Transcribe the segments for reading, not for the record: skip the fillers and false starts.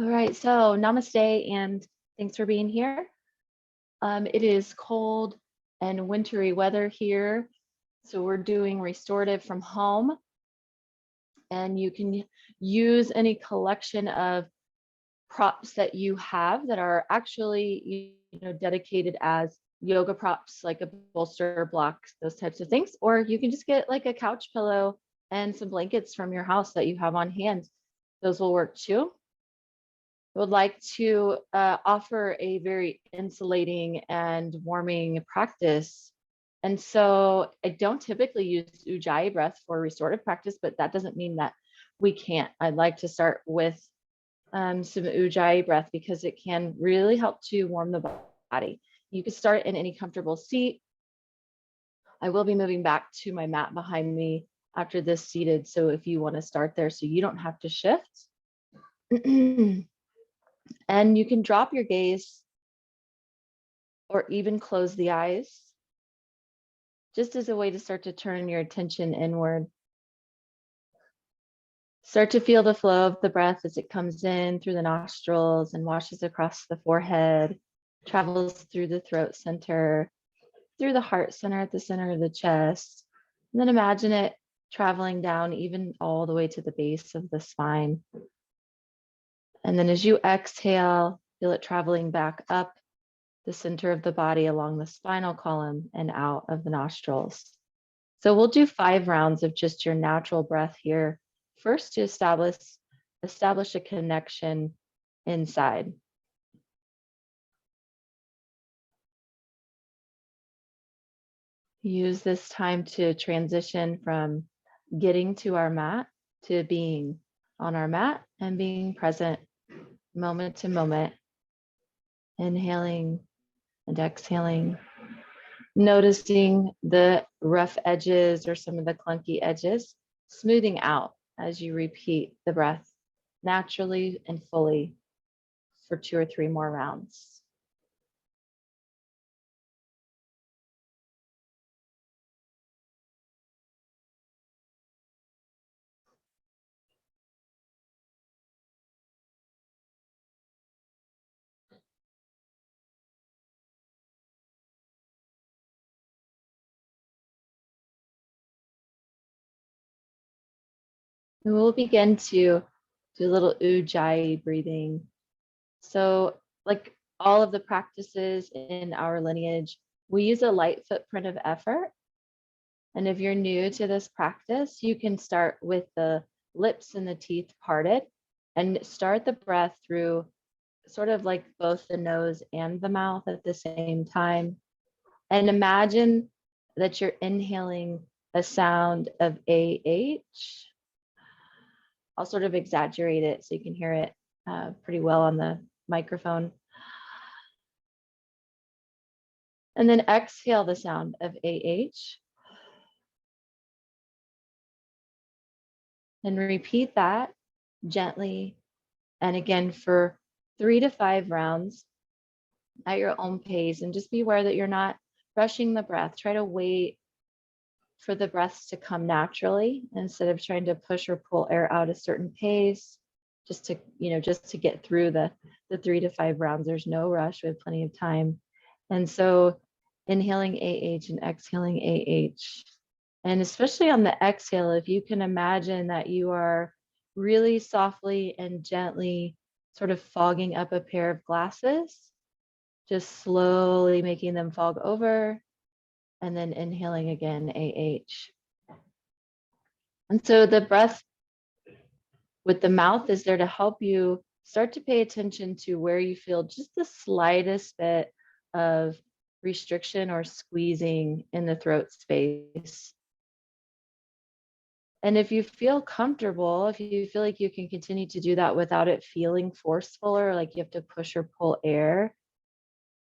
All right, so namaste and thanks for being here. It is cold and wintry weather here, so we're doing restorative from home, and you can use any collection of props that you have that are actually dedicated as yoga props, like a bolster, blocks, those types of things, or you can just get like a couch pillow and some blankets from your house that you have on hand. Those will work too. I would like to offer a very insulating and warming practice. And so I don't typically use Ujjayi breath for restorative practice, but that doesn't mean that we can't. I'd like to start with some Ujjayi breath because it can really help to warm the body. You can start in any comfortable seat. I will be moving back to my mat behind me after this seated. So if you want to start there so you don't have to shift. And you can drop your gaze or even close the eyes, just as a way to start to turn your attention inward. Start to feel the flow of the breath as it comes in through the nostrils and washes across the forehead, travels through the throat center, through the heart center at the center of the chest. And then imagine it traveling down even all the way to the base of the spine. And then as you exhale, feel it traveling back up the center of the body along the spinal column and out of the nostrils. So we'll do 5 rounds of just your natural breath here. First, to establish a connection inside. Use this time to transition from getting to our mat to being on our mat and being present moment to moment. Inhaling and exhaling, noticing the rough edges or some of the clunky edges, smoothing out as you repeat the breath naturally and fully for 2 or 3 more rounds. And we'll begin to do a little Ujjayi breathing. So, like all of the practices in our lineage, we use a light footprint of effort. And if you're new to this practice, you can start with the lips and the teeth parted and start the breath through sort of like both the nose and the mouth at the same time. And imagine that you're inhaling a sound of AH. I'll sort of exaggerate it so you can hear it pretty well on the microphone. And then exhale the sound of AH. And repeat that gently. And again, for 3 to 5 rounds at your own pace. And just be aware that you're not rushing the breath. Try to wait for the breaths to come naturally instead of trying to push or pull air out a certain pace. Just to get through the 3 to 5 rounds. There's no rush. We have plenty of time. And so inhaling AH and exhaling AH. And especially on the exhale, if you can imagine that you are really softly and gently sort of fogging up a pair of glasses, just slowly making them fog over, and then inhaling again, AH. And so the breath with the mouth is there to help you start to pay attention to where you feel just the slightest bit of restriction or squeezing in the throat space. And if you feel comfortable, if you feel like you can continue to do that without it feeling forceful or like you have to push or pull air,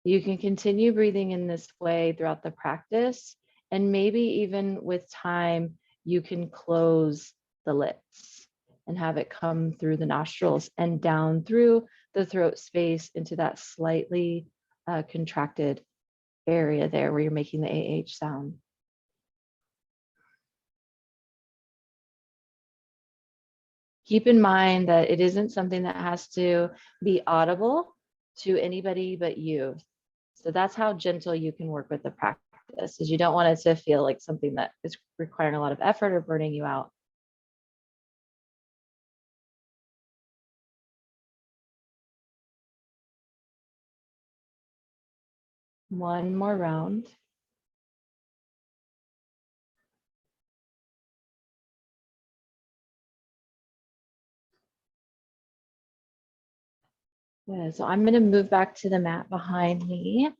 you can continue breathing in this way throughout the practice. And maybe even with time, you can close the lips and have it come through the nostrils and down through the throat space into that slightly contracted area there where you're making the AH sound. Keep in mind that it isn't something that has to be audible to anybody but you. So that's how gentle you can work with the practice, is you don't want it to feel like something that is requiring a lot of effort or burning you out. One more round. Yeah, so I'm going to move back to the mat behind me.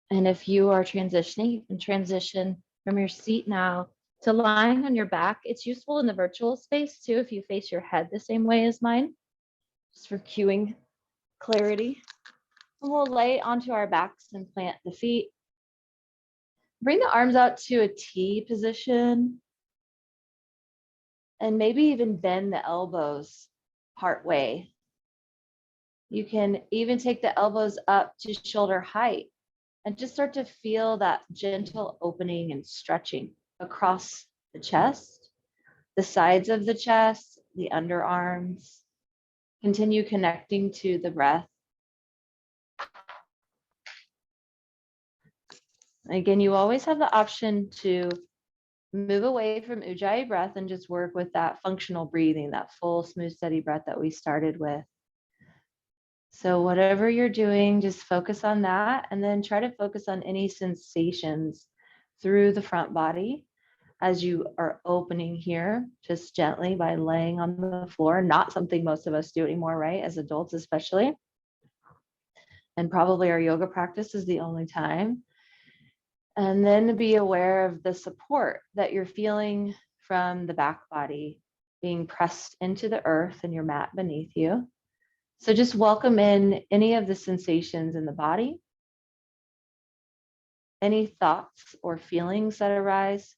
And if you are transitioning, you can transition from your seat now to lying on your back. It's useful in the virtual space too, if you face your head the same way as mine, just for cueing clarity. And we'll lay onto our backs and plant the feet. Bring the arms out to a T position. And maybe even bend the elbows part way. You can even take the elbows up to shoulder height and just start to feel that gentle opening and stretching across the chest, the sides of the chest, the underarms. Continue connecting to the breath. Again, you always have the option to move away from Ujjayi breath and just work with that functional breathing, that full, smooth, steady breath that we started with. So whatever you're doing, just focus on that, and then try to focus on any sensations through the front body as you are opening here, just gently by laying on the floor. Not something most of us do anymore, right? As adults, especially. And probably our yoga practice is the only time. And then be aware of the support that you're feeling from the back body being pressed into the earth and your mat beneath you. So just welcome in any of the sensations in the body, any thoughts or feelings that arise,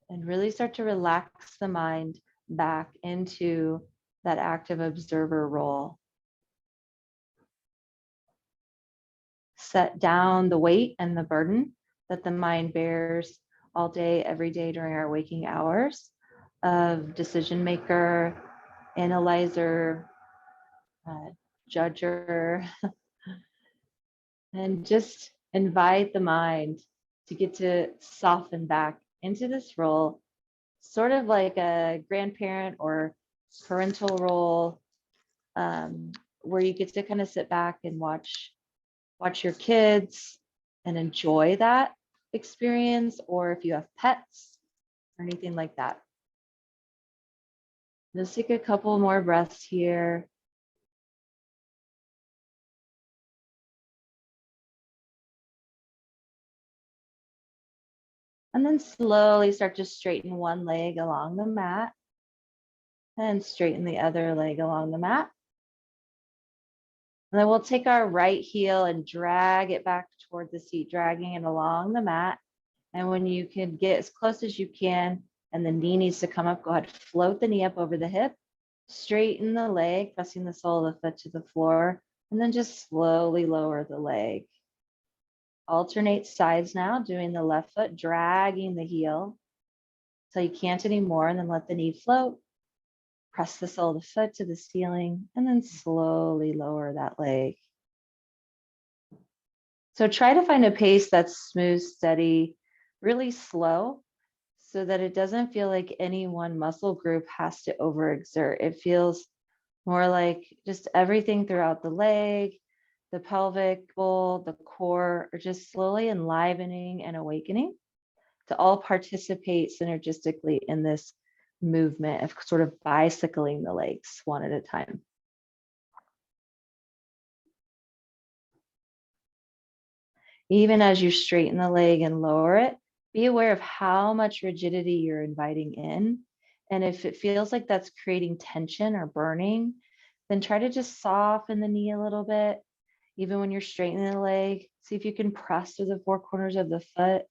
and really start to relax the mind back into that active observer role. Set down the weight and the burden that the mind bears all day, every day during our waking hours of decision maker, analyzer, judger, and just invite the mind to get to soften back into this role, sort of like a grandparent or parental role, where you get to kind of sit back and watch your kids and enjoy that experience, or if you have pets or anything like that. Let's take a couple more breaths here. And then slowly start to straighten one leg along the mat and straighten the other leg along the mat. And then we'll take our right heel and drag it back toward the seat, dragging it along the mat. And when you can get as close as you can and the knee needs to come up, go ahead, float the knee up over the hip, straighten the leg, pressing the sole of the foot to the floor, and then just slowly lower the leg. Alternate sides now, doing the left foot, dragging the heel till you can't anymore, and then let the knee float. Press the sole of the foot to the ceiling, and then slowly lower that leg. So try to find a pace that's smooth, steady, really slow, so that it doesn't feel like any one muscle group has to overexert. It feels more like just everything throughout the leg, the pelvic bowl, the core are just slowly enlivening and awakening to all participate synergistically in this movement of sort of bicycling the legs one at a time. Even as you straighten the leg and lower it, be aware of how much rigidity you're inviting in. And if it feels like that's creating tension or burning, then try to just soften the knee a little bit. Even when you're straightening the leg, see if you can press through the four corners of the foot,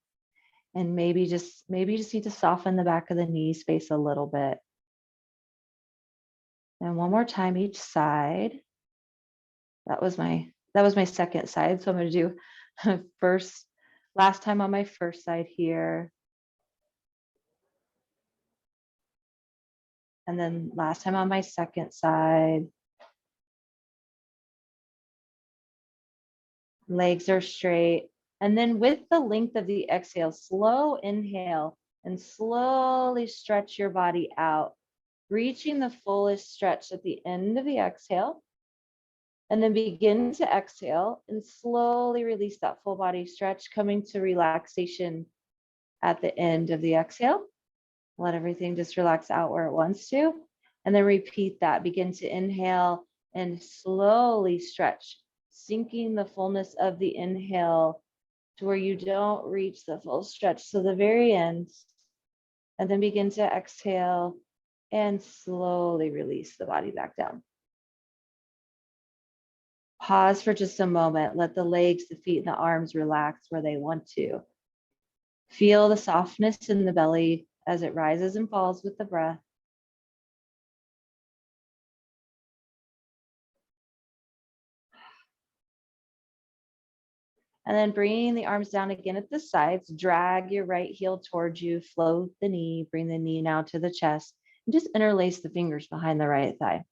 and maybe you just need to soften the back of the knee space a little bit. And one more time each side. That was my second side. So I'm going to do Last time on my first side here. And then last time on my second side. Legs are straight. And then with the length of the exhale, slow inhale and slowly stretch your body out, reaching the fullest stretch at the end of the exhale. And then begin to exhale and slowly release that full body stretch, coming to relaxation at the end of the exhale. Let everything just relax out where it wants to. And then repeat that. Begin to inhale and slowly stretch, sinking the fullness of the inhale to where you don't reach the full stretch to the very end. And then begin to exhale and slowly release the body back down. Pause for just a moment. Let the legs, the feet, and the arms relax where they want to. Feel the softness in the belly as it rises and falls with the breath. And then bringing the arms down again at the sides, drag your right heel towards you, float the knee, bring the knee now to the chest, and just interlace the fingers behind the right thigh.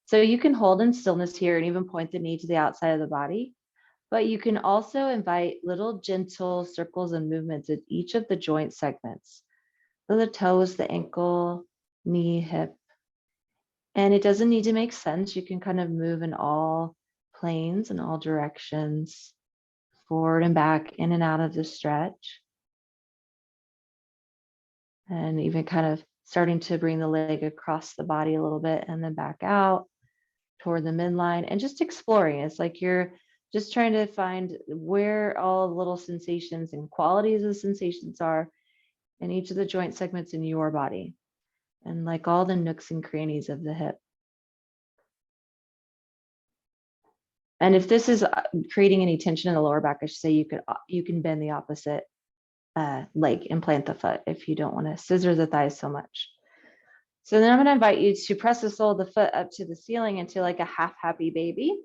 So you can hold in stillness here and even point the knee to the outside of the body, but you can also invite little gentle circles and movements at each of the joint segments. So the toes, the ankle, knee, hip. And it doesn't need to make sense. You can kind of move in all planes and all directions, forward and back, in and out of the stretch. And even kind of starting to bring the leg across the body a little bit and then back out toward the midline, and just exploring. It's like you're just trying to find where all the little sensations and qualities of sensations are in each of the joint segments in your body, and like all the nooks and crannies of the hip. And if this is creating any tension in the lower back, I should say you can bend the opposite leg and plant the foot if you don't want to scissor the thighs so much. So then I'm going to invite you to press the sole of the foot up to the ceiling into like a half happy baby.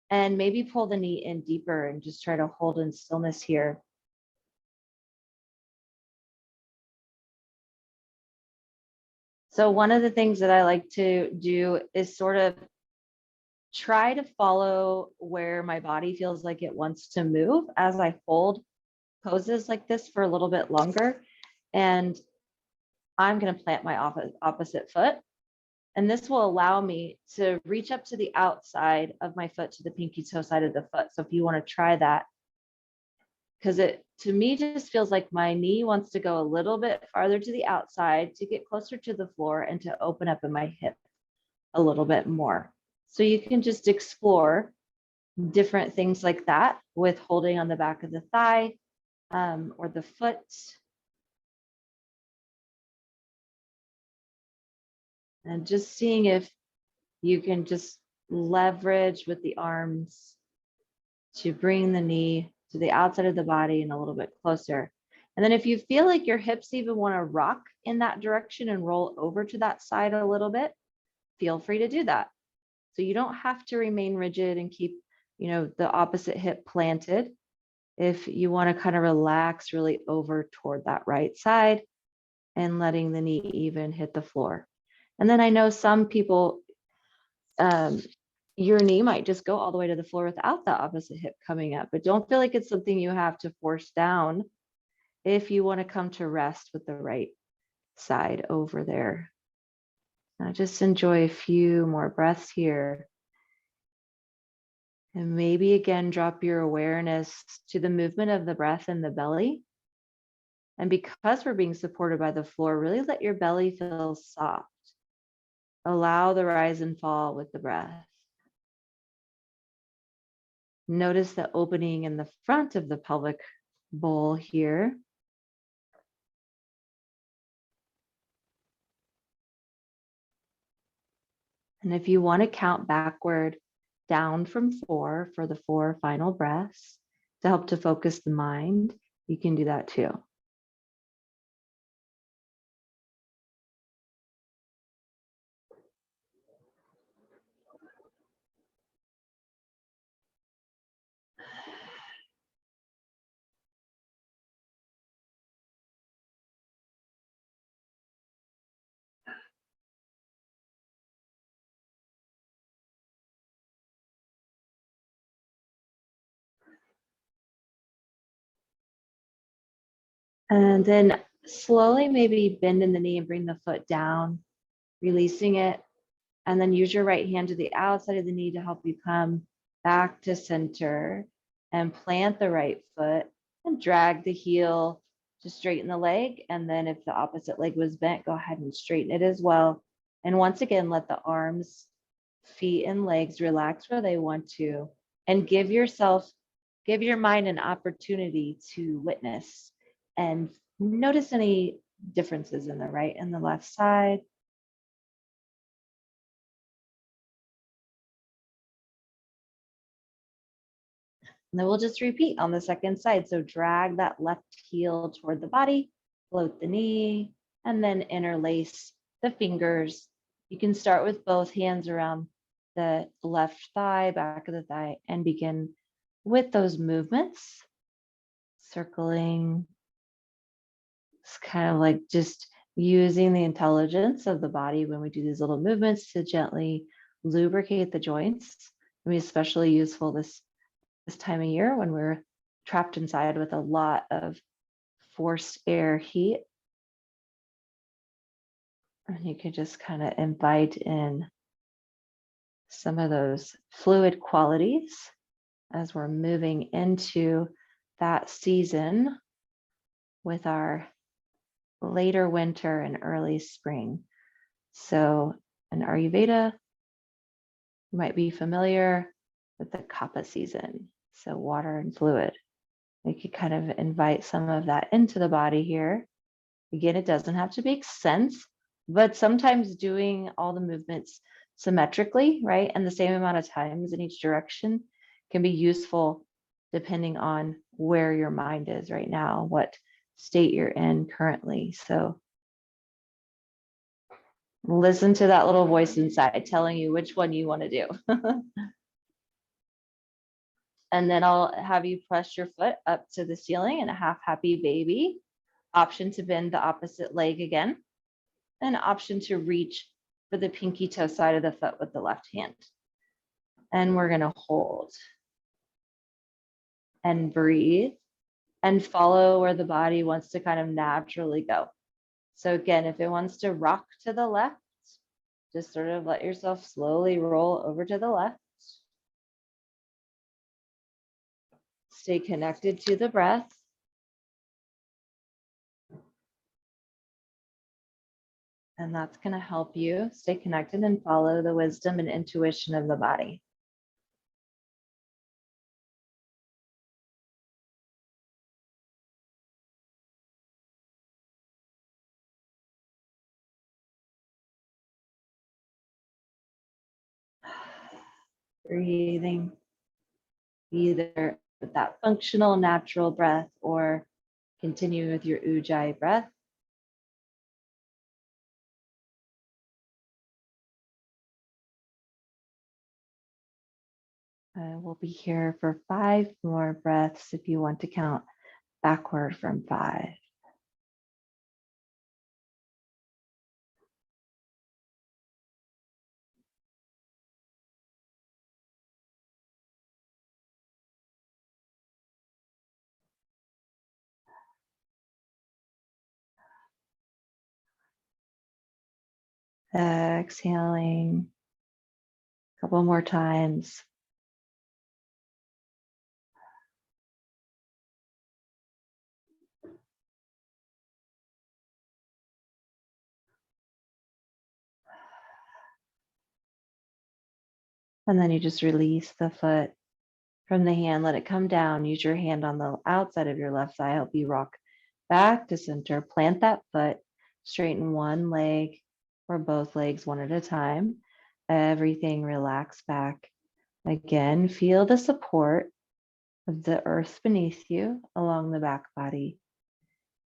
And maybe pull the knee in deeper and just try to hold in stillness here. So one of the things that I like to do is sort of try to follow where my body feels like it wants to move as I hold poses like this for a little bit longer. And I'm going to plant my opposite foot. And this will allow me to reach up to the outside of my foot to the pinky toe side of the foot. So if you want to try that, because it to me just feels like my knee wants to go a little bit farther to the outside to get closer to the floor and to open up in my hip a little bit more. So you can just explore different things like that with holding on the back of the thigh or the foot. And just seeing if you can just leverage with the arms to bring the knee to the outside of the body and a little bit closer. And then if you feel like your hips even want to rock in that direction and roll over to that side a little bit, feel free to do that. So you don't have to remain rigid and keep, the opposite hip planted. If you want to kind of relax really over toward that right side and letting the knee even hit the floor. And then I know some people, your knee might just go all the way to the floor without the opposite hip coming up, but don't feel like it's something you have to force down if you want to come to rest with the right side over there. Now just enjoy a few more breaths here. And maybe again, drop your awareness to the movement of the breath in the belly. And because we're being supported by the floor, really let your belly feel soft. Allow the rise and fall with the breath. Notice the opening in the front of the pelvic bowl here. And if you want to count backward down from 4 for the 4 final breaths to help to focus the mind, you can do that too. And then slowly maybe bend in the knee and bring the foot down, releasing it. And then use your right hand to the outside of the knee to help you come back to center and plant the right foot and drag the heel to straighten the leg. And then if the opposite leg was bent, go ahead and straighten it as well. And once again, let the arms, feet, and legs relax where they want to. And give your mind an opportunity to witness and notice any differences in the right and the left side. And then we'll just repeat on the second side. So drag that left heel toward the body, float the knee, and then interlace the fingers. You can start with both hands around the left thigh, back of the thigh, and begin with those movements, circling. It's kind of like just using the intelligence of the body when we do these little movements to gently lubricate the joints. It can be especially useful this time of year when we're trapped inside with a lot of forced air heat. And you can just kind of invite in some of those fluid qualities as we're moving into that season with our later winter and early spring. So in Ayurveda, you might be familiar with the kapha season, so water and fluid. You could kind of invite some of that into the body here. Again, it doesn't have to make sense, but sometimes doing all the movements symmetrically, right, and the same amount of times in each direction can be useful depending on where your mind is right now, what state you're in currently. So listen to that little voice inside telling you which one you want to do. And then I'll have you press your foot up to the ceiling in a half happy baby. Option to bend the opposite leg again. An option to reach for the pinky toe side of the foot with the left hand. And we're going to hold and breathe and follow where the body wants to kind of naturally go. So again, if it wants to rock to the left, just sort of let yourself slowly roll over to the left. Stay connected to the breath. And that's going to help you stay connected and follow the wisdom and intuition of the body. Breathing either with that functional natural breath or continue with your Ujjayi breath. We'll be here for 5 more breaths if you want to count backward from 5. Exhaling a couple more times. And then you just release the foot from the hand, let it come down. Use your hand on the outside of your left thigh, help you rock back to center. Plant that foot, straighten one leg or both legs one at a time. Everything relax back. Again, feel the support of the earth beneath you along the back body.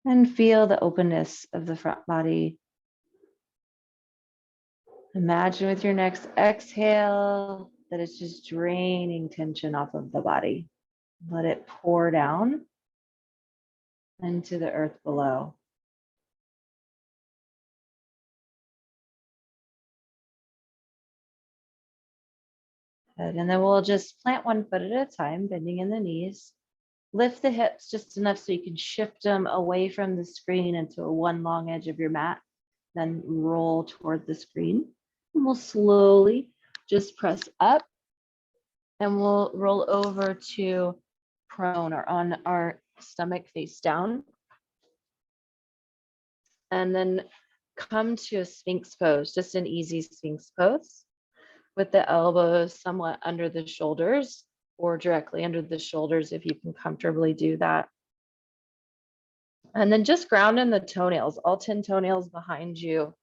And feel the openness of the front body. Imagine with your next exhale that it's just draining tension off of the body. Let it pour down into the earth below. Good. And then we'll just plant one foot at a time, bending in the knees. Lift the hips just enough so you can shift them away from the screen into one long edge of your mat, then roll toward the screen. And we'll slowly just press up and we'll roll over to prone or on our stomach face down. And then come to a Sphinx pose, just an easy Sphinx pose with the elbows somewhat under the shoulders or directly under the shoulders if you can comfortably do that. And then just ground in the toenails, all 10 toenails behind you,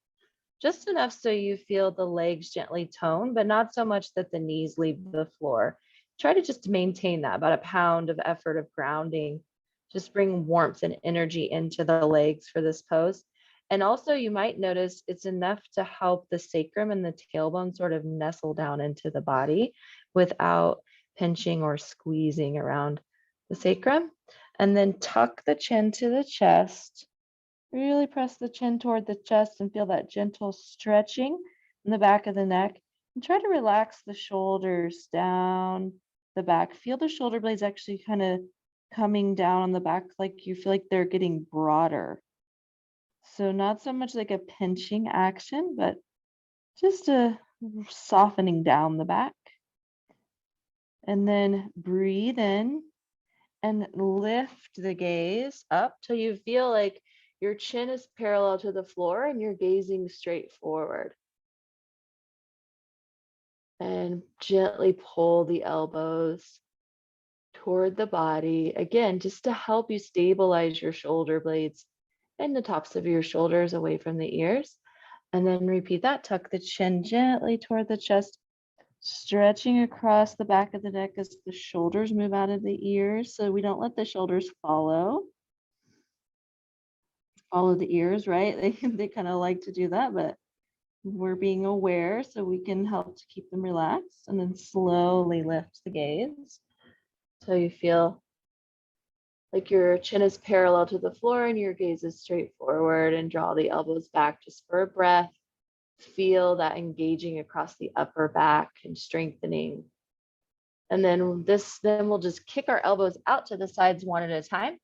just enough so you feel the legs gently tone, but not so much that the knees leave the floor. Try to just maintain that, about a pound of effort of grounding. Just bring warmth and energy into the legs for this pose. And also you might notice it's enough to help the sacrum and the tailbone sort of nestle down into the body without pinching or squeezing around the sacrum. And then tuck the chin to the chest. Really press the chin toward the chest and feel that gentle stretching in the back of the neck. And try to relax the shoulders down the back. Feel the shoulder blades actually kind of coming down on the back, like you feel like they're getting broader. So not so much like a pinching action, but just a softening down the back. And then breathe in and lift the gaze up till you feel like your chin is parallel to the floor and you're gazing straight forward. And gently pull the elbows toward the body, again, just to help you stabilize your shoulder blades and the tops of your shoulders away from the ears. And then repeat that, tuck the chin gently toward the chest, stretching across the back of the neck as the shoulders move out of the ears. So we don't let the shoulders follow the ears, right? They kind of like to do that, but we're being aware so we can help to keep them relaxed. And then slowly lift the gaze so you feel like your chin is parallel to the floor and your gaze is straight forward, and draw the elbows back just for a breath. Feel that engaging across the upper back and strengthening. And then we'll just kick our elbows out to the sides one at a time.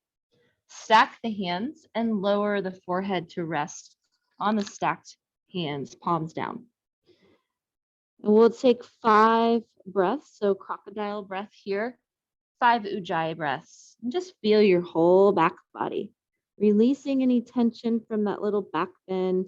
Stack the hands and lower the forehead to rest on the stacked hands, palms down. And we'll take 5 breaths. So crocodile breath here, 5 Ujjayi breaths. And just feel your whole back body, releasing any tension from that little back bend.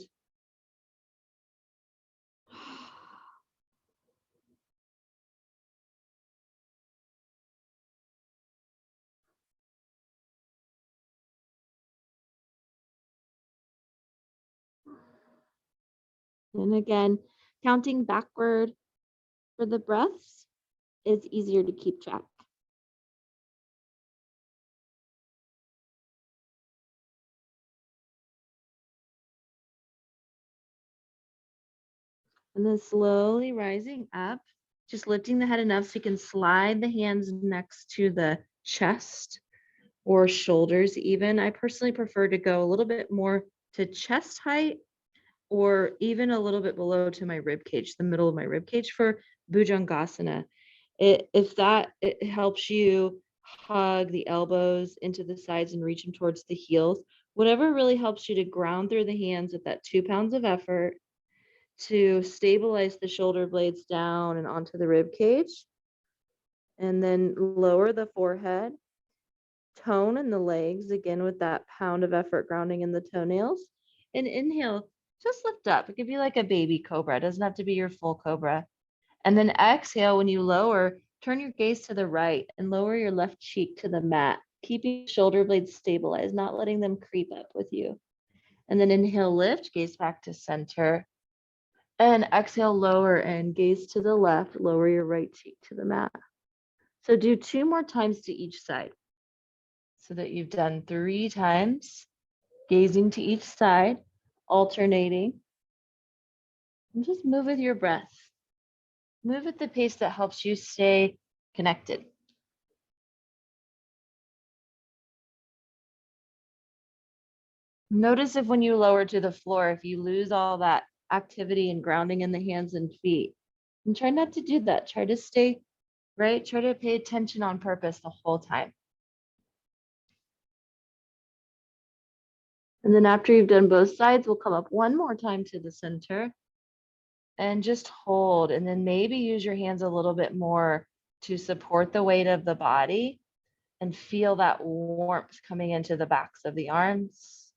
And again, counting backward for the breaths is easier to keep track. And then slowly rising up, just lifting the head enough so you can slide the hands next to the chest or shoulders even. I personally prefer to go a little bit more to chest height or even a little bit below to my rib cage, the middle of my rib cage for Bhujangasana. It helps you hug the elbows into the sides and reach them towards the heels. Whatever really helps you to ground through the hands with that 2 pounds of effort to stabilize the shoulder blades down and onto the rib cage. And then lower the forehead, tone in the legs, again with that pound of effort grounding in the toenails. And inhale, just lift up. It could be like a baby cobra. It doesn't have to be your full cobra. And then exhale, when you lower, turn your gaze to the right and lower your left cheek to the mat, keeping shoulder blades stabilized, not letting them creep up with you. And then inhale, lift, gaze back to center. And exhale, lower and gaze to the left, lower your right cheek to the mat. So do 2 more times to each side so that you've done 3 times, gazing to each side, alternating. And just move with your breath. Move at the pace that helps you stay connected. Notice if when you lower to the floor, if you lose all that activity and grounding in the hands and feet. And try not to do that. Try to stay right. Try to pay attention on purpose the whole time. And then after you've done both sides, we'll come up one more time to the center and just hold. And then maybe use your hands a little bit more to support the weight of the body and feel that warmth coming into the backs of the arms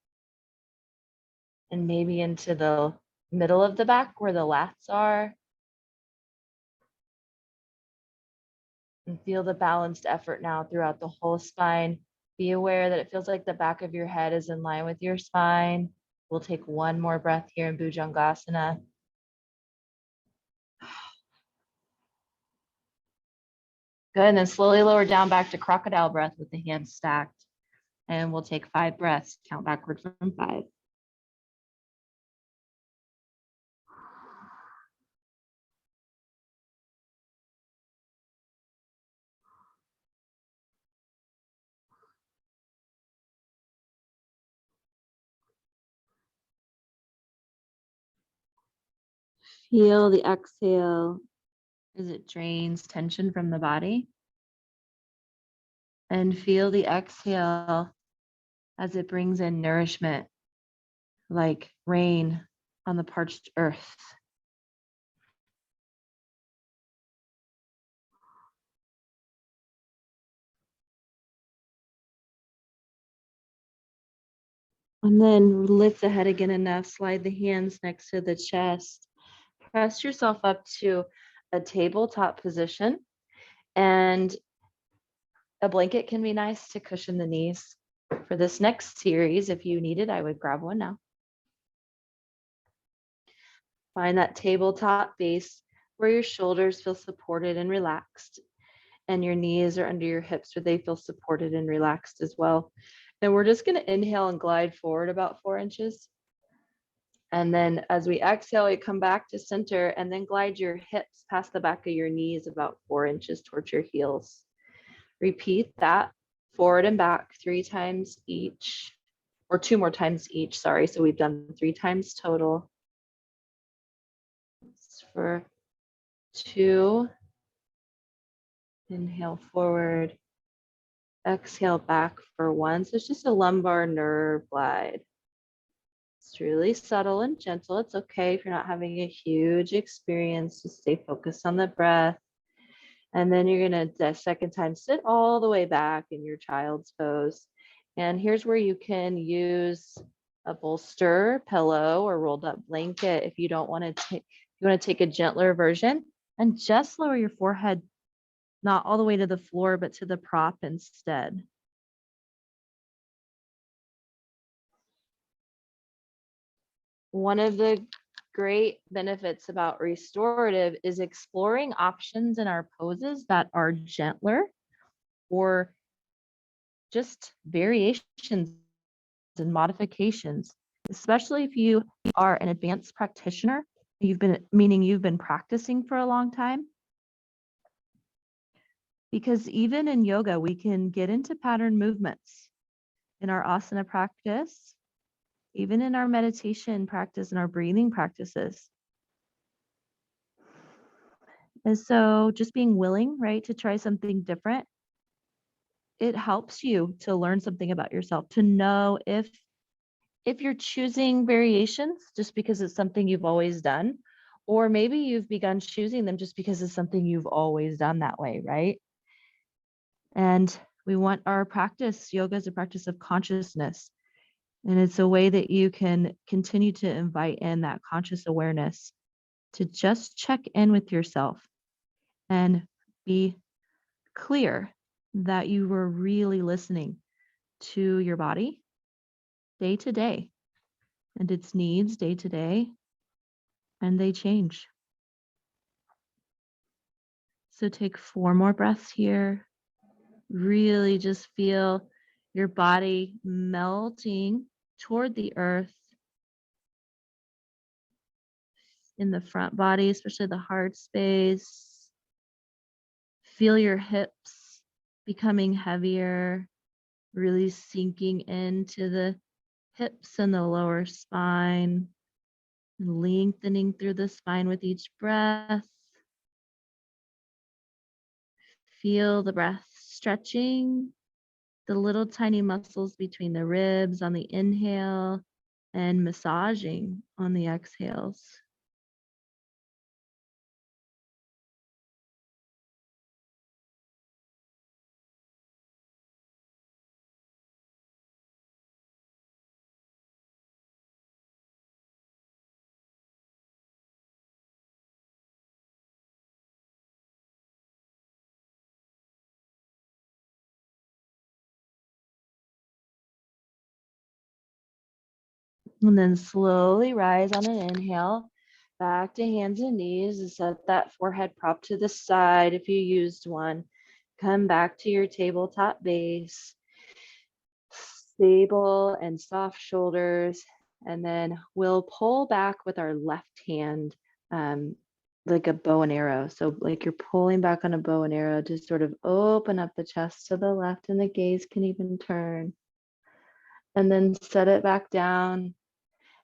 and maybe into the middle of the back where the lats are. And feel the balanced effort now throughout the whole spine. Be aware that it feels like the back of your head is in line with your spine. We'll take one more breath here in Bhujangasana. Good, and then slowly lower down back to crocodile breath with the hands stacked. And we'll take 5 breaths, count backward from 5. Feel the exhale as it drains tension from the body. And feel the exhale as it brings in nourishment like rain on the parched earth. And then lift the head again enough, slide the hands next to the chest. Press yourself up to a tabletop position, and a blanket can be nice to cushion the knees. For this next series, if you need it, I would grab one now. Find that tabletop base where your shoulders feel supported and relaxed, and your knees are under your hips where they feel supported and relaxed as well. And we're just going to inhale and glide forward about 4 inches. And then as we exhale, you come back to center and then glide your hips past the back of your knees about 4 inches towards your heels. Repeat that forward and back 3 times each, or 2 more times each, sorry. So we've done 3 times total. For 2, inhale forward, exhale back for 1. So it's just a lumbar nerve glide. It's really subtle and gentle. It's okay if you're not having a huge experience. Just stay focused on the breath. And then you're going to, the second time, sit all the way back in your child's pose. And here's where you can use a bolster, pillow, or rolled up blanket if you don't want to take, you want to take a gentler version, and just lower your forehead, not all the way to the floor, but to the prop instead. One of the great benefits about restorative is exploring options in our poses that are gentler or just variations and modifications, especially if you are an advanced practitioner, you've been practicing for a long time. Because even in yoga, we can get into pattern movements in our asana practice, even in our meditation practice and our breathing practices. And so just being willing, right, to try something different, it helps you to learn something about yourself, to know if you're choosing variations just because it's something you've always done, or maybe you've begun choosing them just because it's something you've always done that way, right? And we want our practice, yoga is a practice of consciousness. And it's a way that you can continue to invite in that conscious awareness to just check in with yourself and be clear that you were really listening to your body day to day and its needs day to day, and they change. So take 4 more breaths here. Really just feel your body melting toward the earth in the front body, especially the heart space. Feel your hips becoming heavier, really sinking into the hips and the lower spine, lengthening through the spine with each breath. Feel the breath stretching the little tiny muscles between the ribs on the inhale and massaging on the exhales. And then slowly rise on an inhale, back to hands and knees, and set that forehead prop to the side if you used one. Come back to your tabletop base, stable and soft shoulders. And then we'll pull back with our left hand, like a bow and arrow. So like you're pulling back on a bow and arrow to sort of open up the chest to the left, and the gaze can even turn. And then set it back down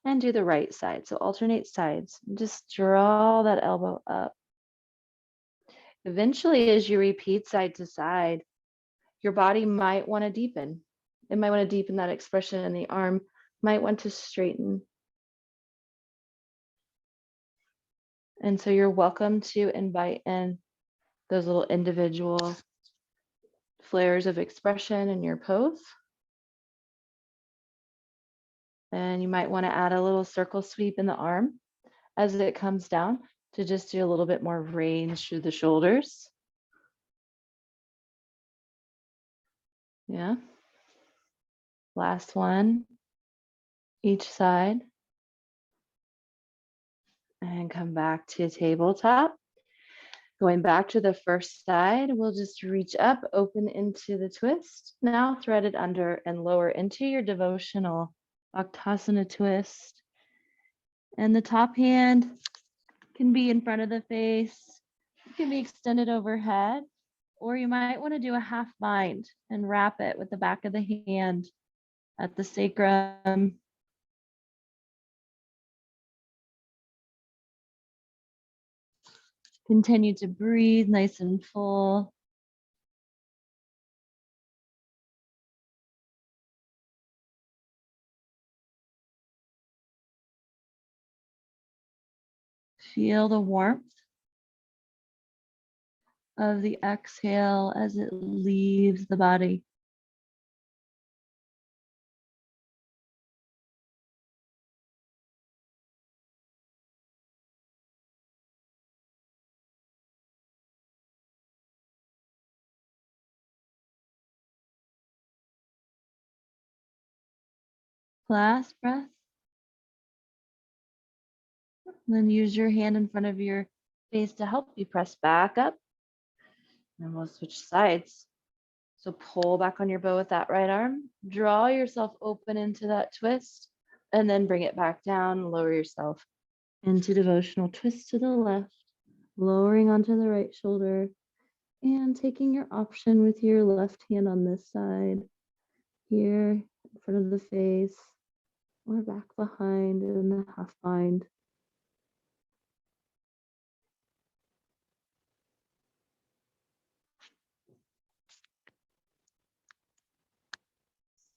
and do the right side. So alternate sides. Just draw that elbow up. Eventually, as you repeat side to side, your body might want to deepen. It might want to deepen that expression, and the arm might want to straighten. And so you're welcome to invite in those little individual flares of expression in your pose. And you might want to add a little circle sweep in the arm as it comes down to just do a little bit more range through the shoulders. Yeah. Last one, each side. And come back to tabletop. Going back to the first side, we'll just reach up, open into the twist. Now thread it under and lower into your devotional Bhaktasana twist. And the top hand can be in front of the face. It can be extended overhead, or you might want to do a half bind and wrap it with the back of the hand at the sacrum. Continue to breathe nice and full. Feel the warmth of the exhale as it leaves the body. Last breath. Then use your hand in front of your face to help you press back up. And we'll switch sides. So pull back on your bow with that right arm. Draw yourself open into that twist, and then bring it back down. Lower yourself into devotional twist to the left, lowering onto the right shoulder, and taking your option with your left hand on this side, here in front of the face, or back behind in the half bind.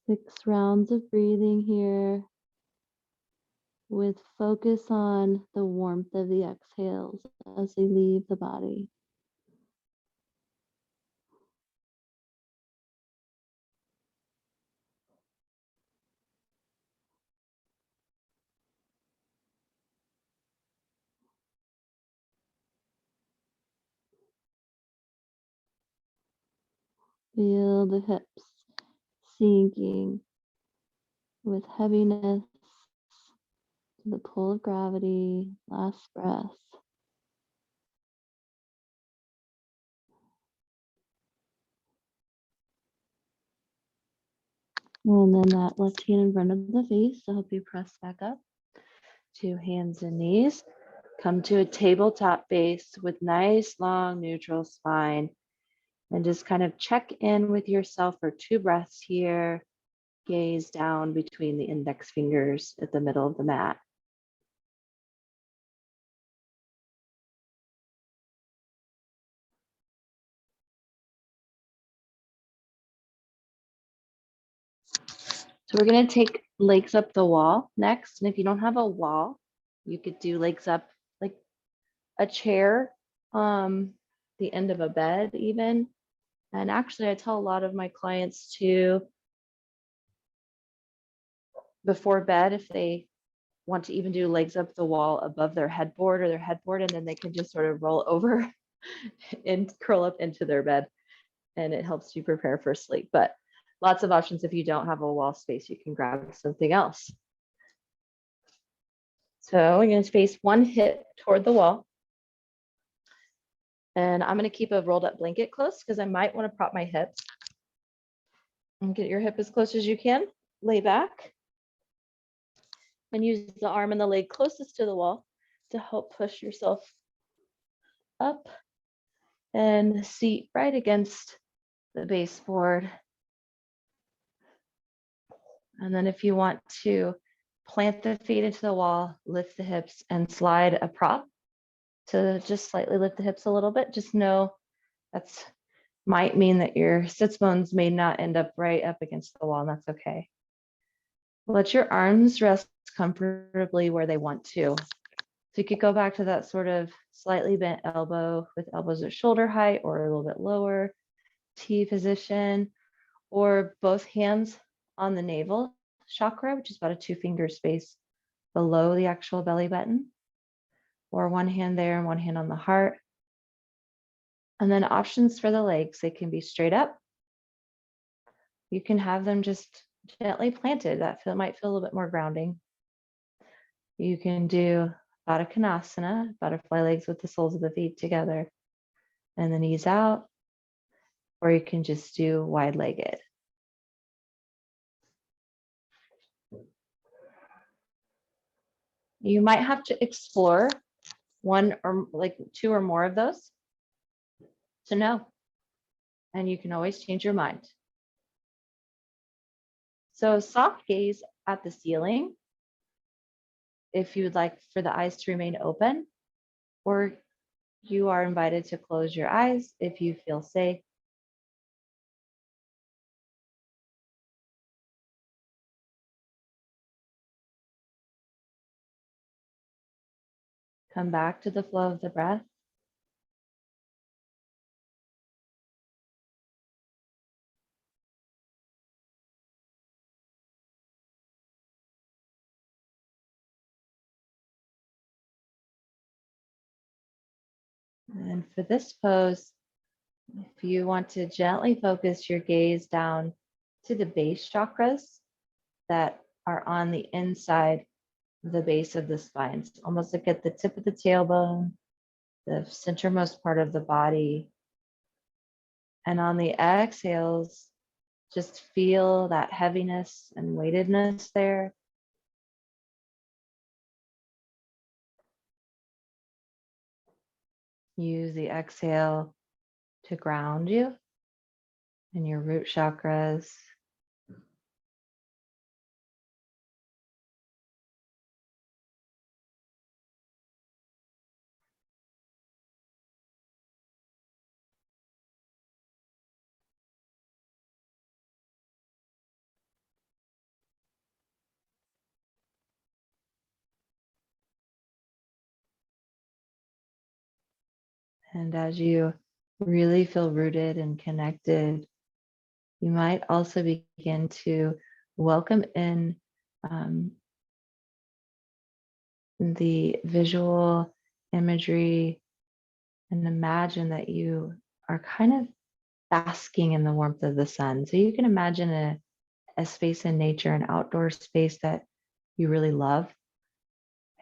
Six rounds of breathing here with focus on the warmth of the exhales as they leave the body. Feel the hips sinking with heaviness to the pull of gravity. Last breath. And then that left hand in front of the face to help you press back up. Two hands and knees. Come to a tabletop base with nice, long, neutral spine. And just kind of check in with yourself for 2 breaths here. Gaze down between the index fingers at the middle of the mat. So we're going to take legs up the wall next. And if you don't have a wall, you could do legs up like a chair, the end of a bed even. And actually, I tell a lot of my clients to, before bed, if they want to even do legs up the wall above their headboard, and then they can just sort of roll over and curl up into their bed, and it helps you prepare for sleep. But lots of options. If you don't have a wall space, you can grab something else. So we're going to face one hip toward the wall. And I'm going to keep a rolled up blanket close because I might want to prop my hips. And get your hip as close as you can. Lay back. And use the arm and the leg closest to the wall to help push yourself up. And seat right against the baseboard. And then if you want to plant the feet into the wall, lift the hips, and slide a prop to just slightly lift the hips a little bit. Just know that's might mean that your sits bones may not end up right up against the wall, and that's okay. Let your arms rest comfortably where they want to. So you could go back to that sort of slightly bent elbow with elbows at shoulder height or a little bit lower, T position, or both hands on the navel chakra, which is about a 2-finger space below the actual belly button, or one hand there and one hand on the heart. And then options for the legs, they can be straight up. You can have them just gently planted. That might feel a little bit more grounding. You can do Baddha Konasana, butterfly legs with the soles of the feet together and the knees out, or you can just do wide-legged. You might have to explore one or like 2 or more of those to know, and you can always change your mind. So soft gaze at the ceiling if you would like for the eyes to remain open, or you are invited to close your eyes if you feel safe. Come back to the flow of the breath. And for this pose, if you want to gently focus your gaze down to the base chakras that are on the inside of the base of the spine, so almost like at the tip of the tailbone, the centermost part of the body. And on the exhales, just feel that heaviness and weightedness there. Use the exhale to ground you in your root chakras. And as you really feel rooted and connected, you might also begin to welcome in the visual imagery and imagine that you are kind of basking in the warmth of the sun. So you can imagine a space in nature, an outdoor space that you really love.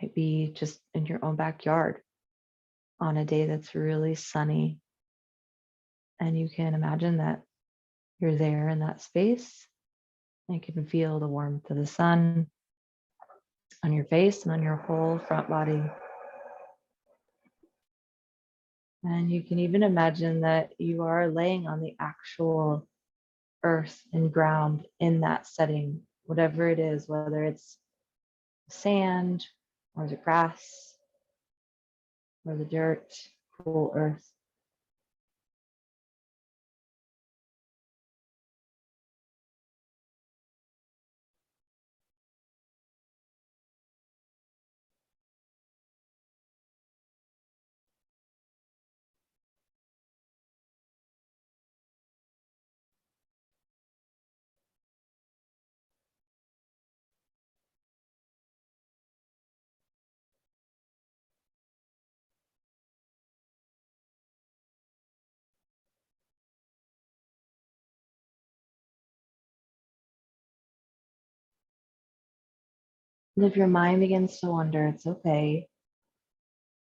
Might be just in your own backyard on a day that's really sunny. And you can imagine that you're there in that space. And you can feel the warmth of the sun on your face and on your whole front body. And you can even imagine that you are laying on the actual earth and ground in that setting, whatever it is, whether it's sand or the grass or the dirt, cool earth. And if your mind begins to wander, it's okay.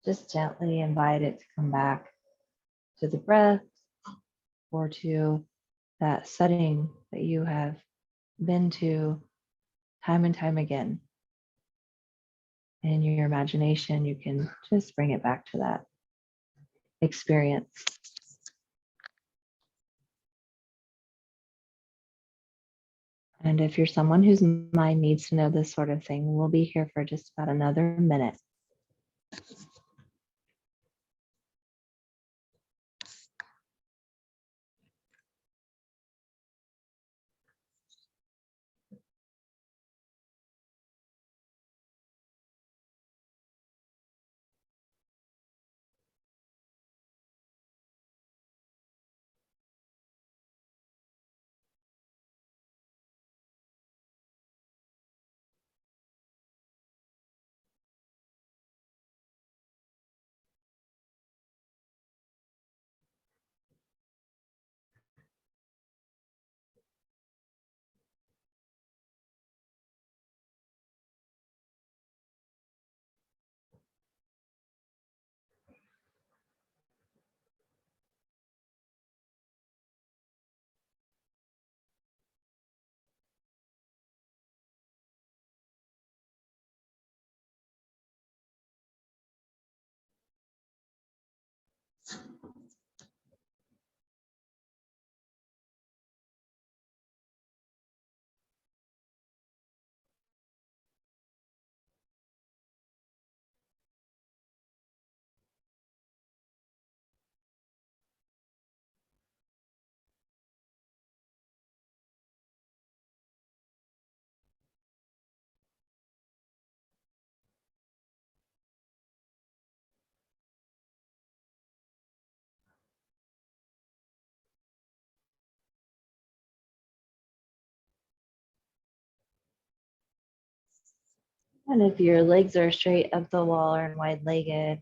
Just gently invite it to come back to the breath or to that setting that you have been to time and time again. In your imagination, you can just bring it back to that experience. And if you're someone whose mind needs to know this sort of thing, we'll be here for just about another minute. And if your legs are straight up the wall or wide-legged,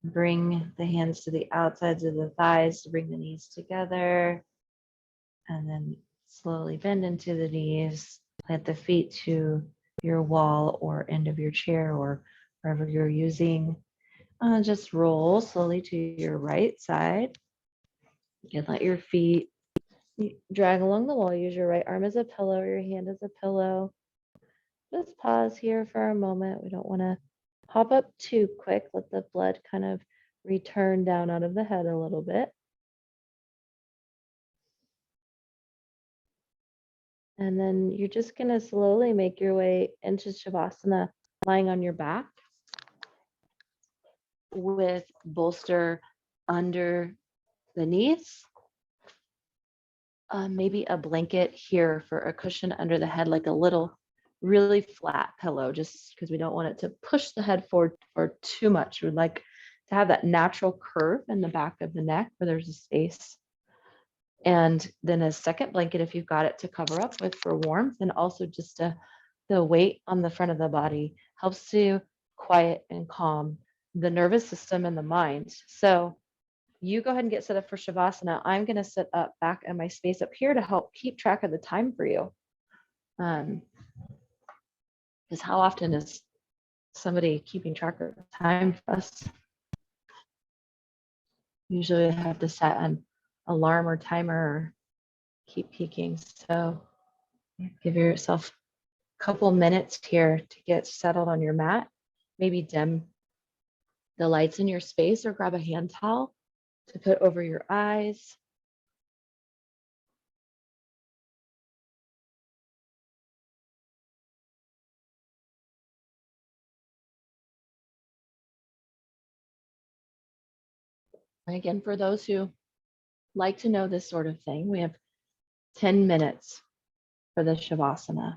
bring the hands to the outsides of the thighs to bring the knees together. And then slowly bend into the knees. Plant the feet to your wall or end of your chair or wherever you're using. Just roll slowly to your right side. You can let your feet drag along the wall. Use your right arm as a pillow or your hand as a pillow. Just pause here for a moment. We don't want to hop up too quick. Let the blood kind of return down out of the head a little bit. And then you're just going to slowly make your way into Shavasana, lying on your back with bolster under the knees. Maybe a blanket here for a cushion under the head, like a little really flat pillow, just because we don't want it to push the head forward for too much. We'd like to have that natural curve in the back of the neck where there's a space. And then a second blanket, if you've got it, to cover up with for warmth, and also just the weight on the front of the body helps to quiet and calm the nervous system and the mind. So you go ahead and get set up for Shavasana. I'm going to sit up back in my space up here to help keep track of the time for you. Because how often is somebody keeping track of the time for us? Usually I have to set an alarm or timer or keep peeking. So give yourself a couple minutes here to get settled on your mat. Maybe dim the lights in your space or grab a hand towel to put over your eyes. And again, for those who like to know this sort of thing, we have 10 minutes for the Shavasana.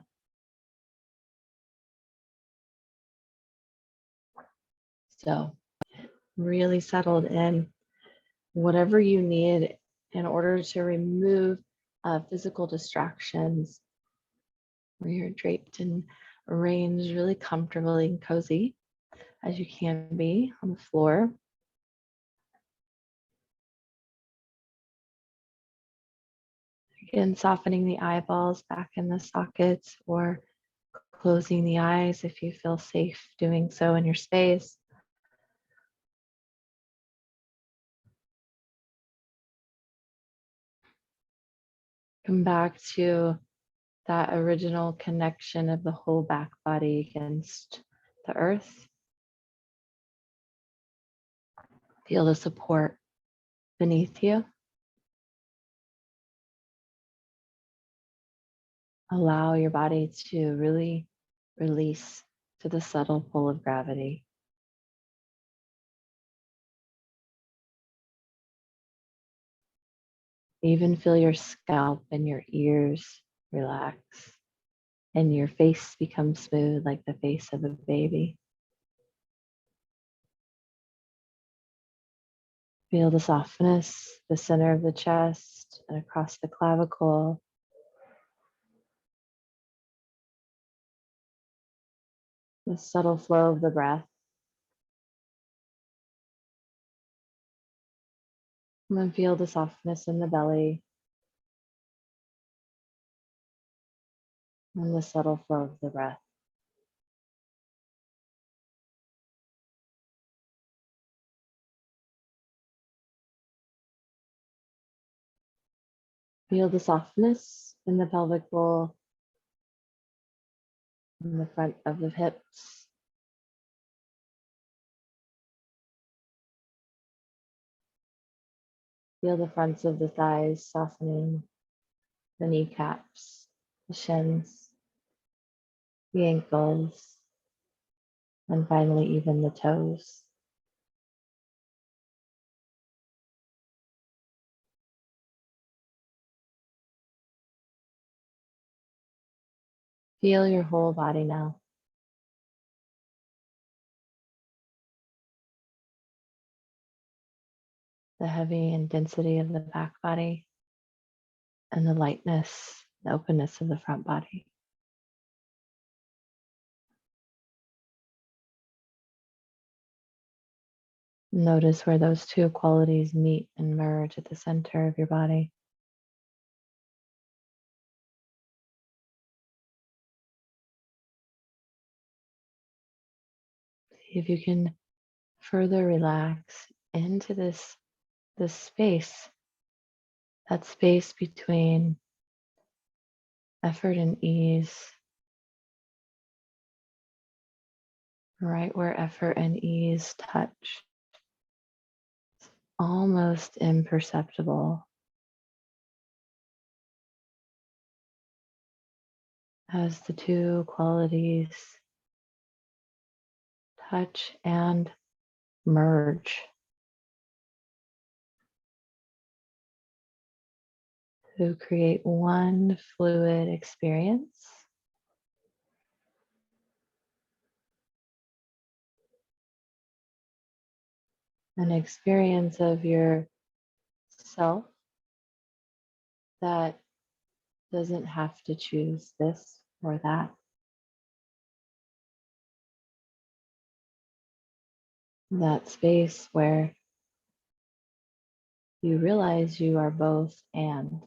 So really settled in, whatever you need in order to remove physical distractions, where you're draped and arranged really comfortably and cozy as you can be on the floor. Again, softening the eyeballs back in the sockets or closing the eyes if you feel safe doing so in your space. Come back to that original connection of the whole back body against the earth. Feel the support beneath you. Allow your body to really release to the subtle pull of gravity. Even feel your scalp and your ears relax, and your face becomes smooth like the face of a baby. Feel the softness, the center of the chest and across the clavicle. The subtle flow of the breath. And then feel the softness in the belly and the subtle flow of the breath. Feel the softness in the pelvic bowl, in the front of the hips. Feel the fronts of the thighs softening, the kneecaps, the shins, the ankles, and finally even the toes. Feel your whole body now. The heavy intensity of the back body and the lightness, the openness of the front body. Notice where those two qualities meet and merge at the center of your body. See if you can further relax into this space, that space between effort and ease, right where effort and ease touch. Almost imperceptible as the two qualities touch and merge to create one fluid experience. An experience of your self that doesn't have to choose this or that. That space where you realize you are both and.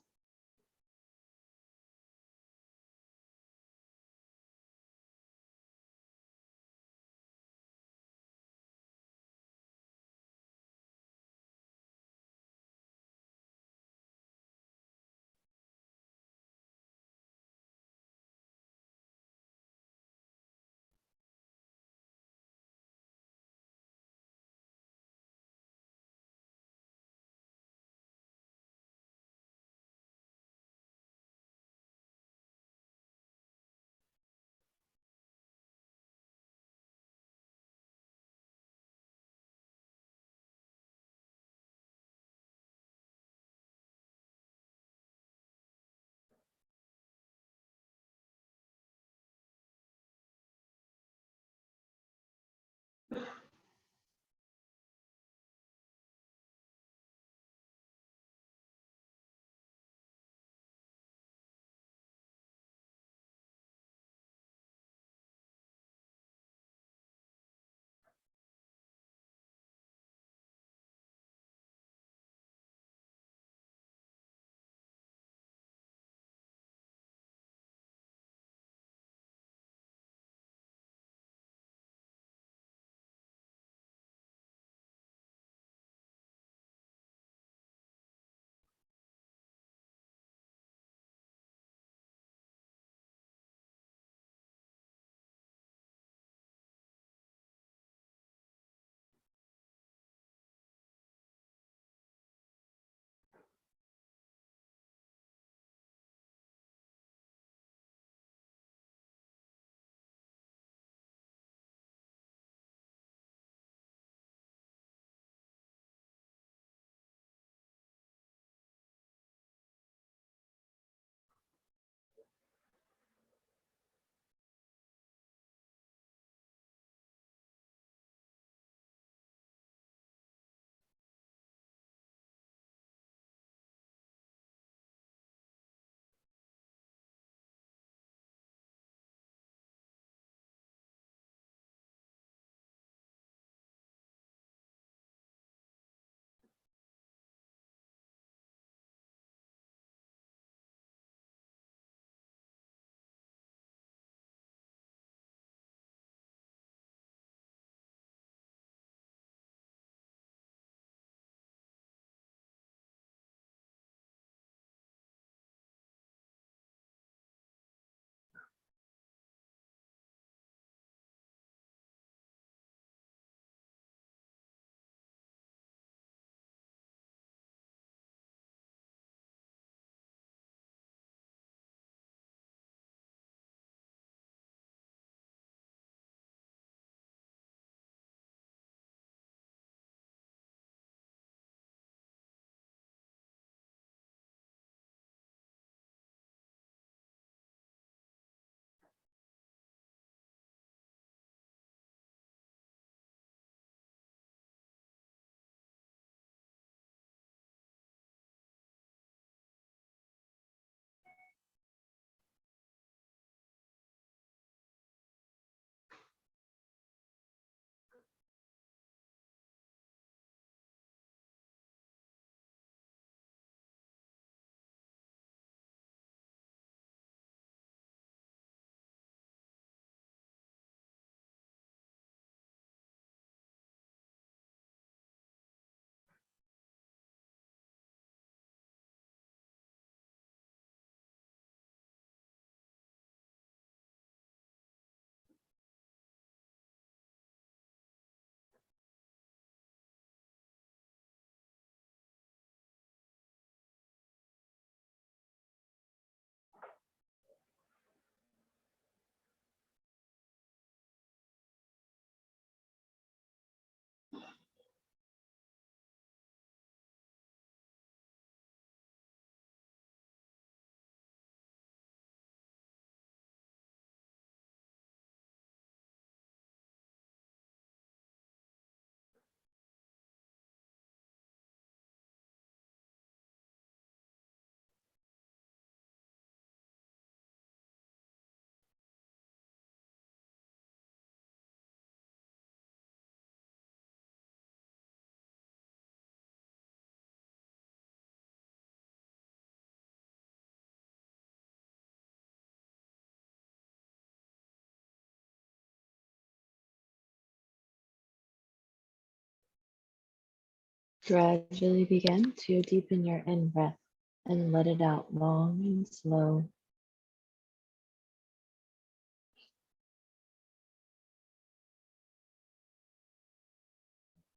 Gradually begin to deepen your in breath and let it out long and slow.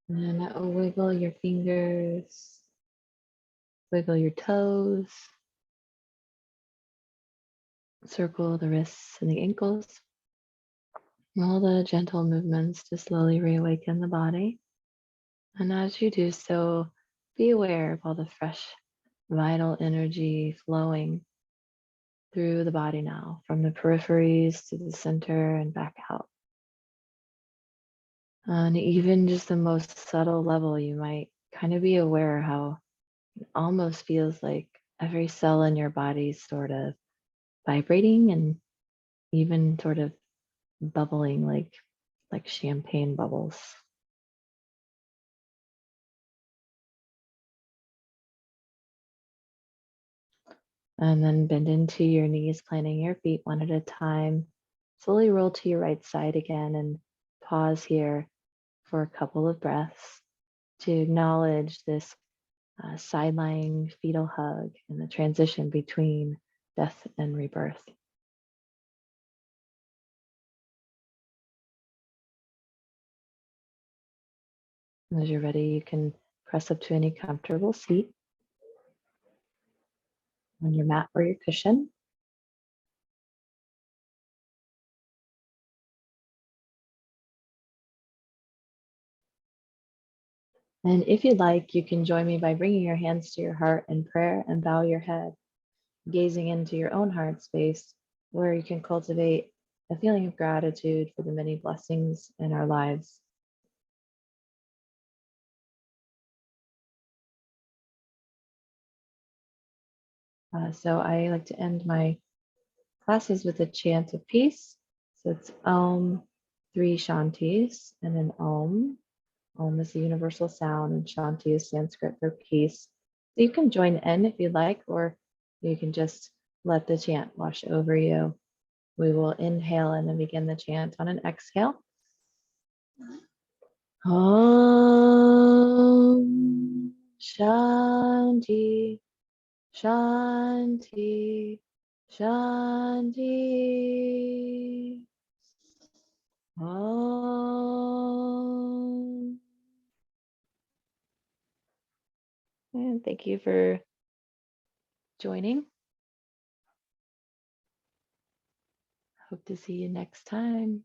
And then wiggle your fingers, wiggle your toes, circle the wrists and the ankles. All the gentle movements to slowly reawaken the body. And as you do so, be aware of all the fresh, vital energy flowing through the body now, from the peripheries to the center and back out. On even just the most subtle level, you might kind of be aware how it almost feels like every cell in your body is sort of vibrating and even sort of bubbling like champagne bubbles. And then bend into your knees, planting your feet one at a time. Slowly roll to your right side again and pause here for a couple of breaths to acknowledge this side-lying fetal hug and the transition between death and rebirth. As you're ready, you can press up to any comfortable seat on your mat or your cushion. And if you'd like, you can join me by bringing your hands to your heart in prayer and bow your head, gazing into your own heart space, where you can cultivate a feeling of gratitude for the many blessings in our lives. So I like to end my classes with a chant of peace. So it's Om, three Shantis, and an Om. Om is the universal sound, and Shanti is Sanskrit for peace. So you can join in if you'd like, or you can just let the chant wash over you. We will inhale and then begin the chant on an exhale. Om Shanti, Shanti, Shanti. Om. And thank you for joining. Hope to see you next time.